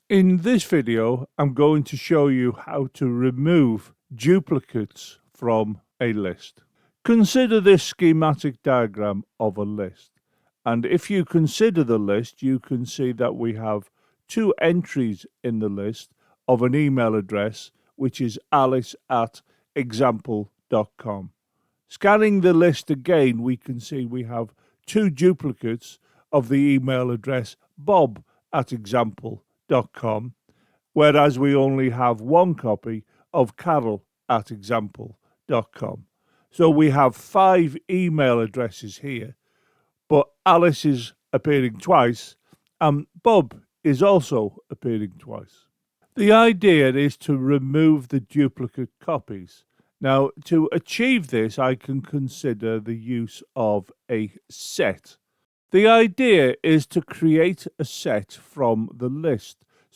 In this video, I'm going to show you how to remove duplicates from a list. Consider this schematic diagram of a list. And if you consider the list, you can see that we have two entries in the list of an email address, which is alice@example.com. Scanning the list again, we can see we have two duplicates of the email address bob@example.com, whereas we only have one copy of carol@example.com. So we have 5 email addresses here, but Alice is appearing twice and Bob is also appearing twice. The idea is to remove the duplicate copies. Now, to achieve this, I can consider the use of a set. The idea is to create a set from the list.